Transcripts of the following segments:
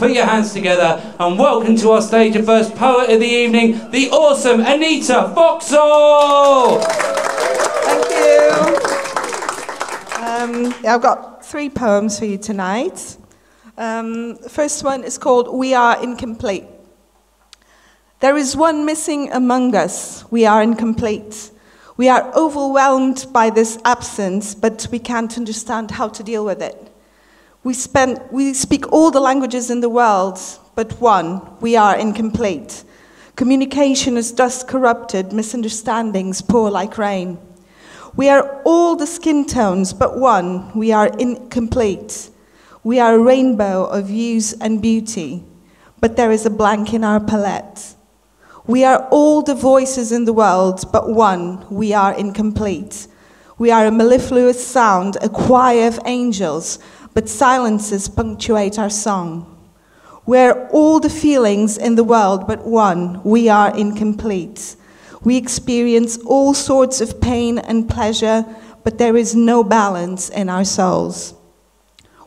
Put your hands together and welcome to our stage the first poet of the evening, the awesome Anita Foxall! Thank you. I've got 3 poems for you tonight. The first one is called We Are Incomplete. There is one missing among us. We are incomplete. We are overwhelmed by this absence, but we can't understand how to deal with it. We speak all the languages in the world, but one, we are incomplete. Communication is thus corrupted, misunderstandings pour like rain. We are all the skin tones, but one, we are incomplete. We are a rainbow of hues and beauty, but there is a blank in our palette. We are all the voices in the world, but one, we are incomplete. We are a mellifluous sound, a choir of angels, but silences punctuate our song. We're all the feelings in the world, but one, we are incomplete. We experience all sorts of pain and pleasure, but there is no balance in our souls.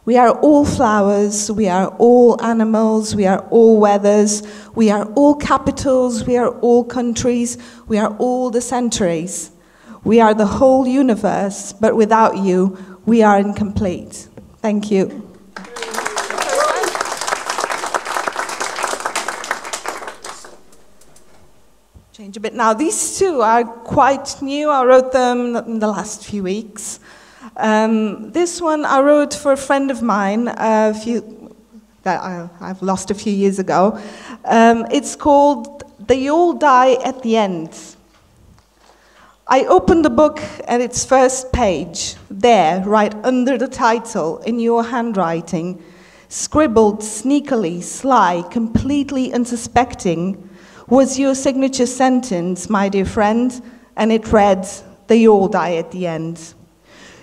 We are all flowers, we are all animals, we are all weathers, we are all capitals, we are all countries, we are all the centuries. We are the whole universe, but without you, we are incomplete. Thank you. Change a bit now. These 2 are quite new. I wrote them in the last few weeks. This one I wrote for a friend of mine that I've lost a few years ago. It's called They All Die at the End. I opened the book at its first page, there, right under the title, in your handwriting, scribbled sneakily, sly, completely unsuspecting, was your signature sentence, my dear friend, and it read, They all die at the end.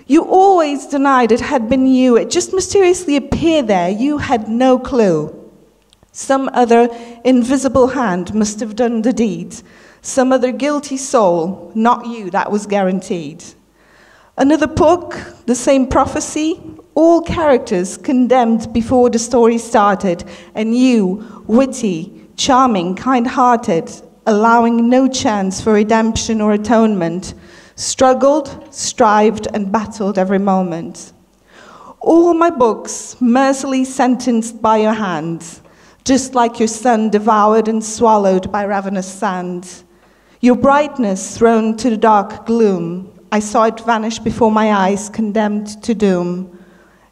You always denied it had been you. It just mysteriously appeared there. You had no clue. Some other invisible hand must have done the deed. Some other guilty soul, not you, that was guaranteed. Another book, the same prophecy, all characters condemned before the story started, and you, witty, charming, kind-hearted, allowing no chance for redemption or atonement, struggled, strived, and battled every moment. All my books, mercilessly sentenced by your hand, just like your son devoured and swallowed by ravenous sand. Your brightness thrown to the dark gloom, I saw it vanish before my eyes, condemned to doom.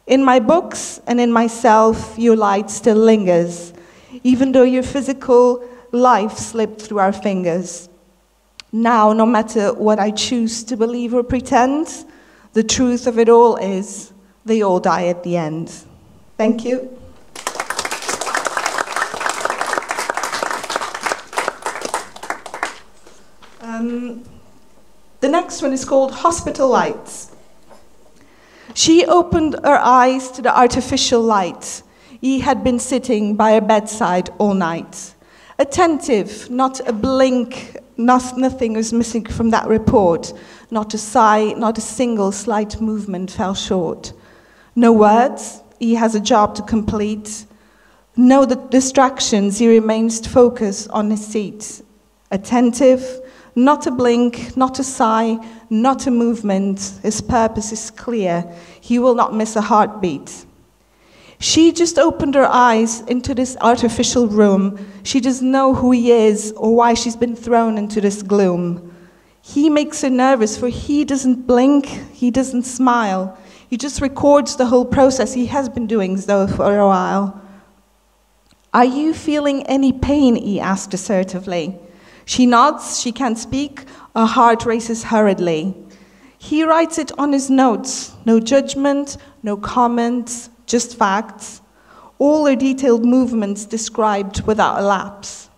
In my books and in myself, your light still lingers, even though your physical life slipped through our fingers. Now, no matter what I choose to believe or pretend, the truth of it all is, they all die at the end. Thank you. The next one is called Hospital Lights. She opened her eyes to the artificial light. He had been sitting by her bedside all night. Attentive, not a blink, nothing was missing from that report. Not a sigh, not a single slight movement fell short. No words, he has a job to complete. No distractions, he remains focused on his seat. Attentive, not a blink, not a sigh, not a movement. His purpose is clear. He will not miss a heartbeat. She just opened her eyes into this artificial room. She doesn't know who he is or why she's been thrown into this gloom. He makes her nervous, for he doesn't blink, he doesn't smile. He just records the whole process. He has been doing so for a while. Are you feeling any pain? He asked assertively. She nods, she can't speak, her heart races hurriedly. He writes it on his notes, no judgment, no comments, just facts. All her detailed movements described without a lapse.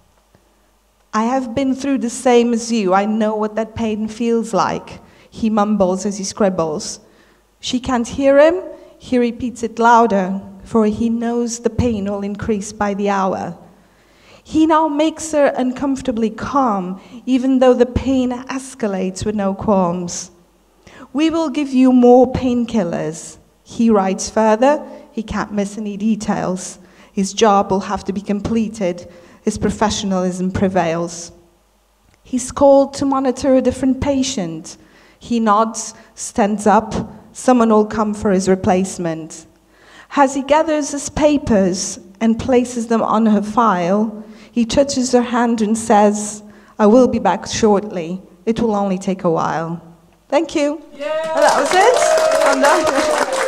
I have been through the same as you, I know what that pain feels like, he mumbles as he scribbles. She can't hear him, he repeats it louder, for he knows the pain will increase by the hour. He now makes her uncomfortably calm, even though the pain escalates with no qualms. We will give you more painkillers. He writes further, he can't miss any details. His job will have to be completed. His professionalism prevails. He's called to monitor a different patient. He nods, stands up. Someone will come for his replacement. As he gathers his papers and places them on her file, he touches her hand and says, "I will be back shortly. It will only take a while." Thank you. Yeah. And that was it. I'm done.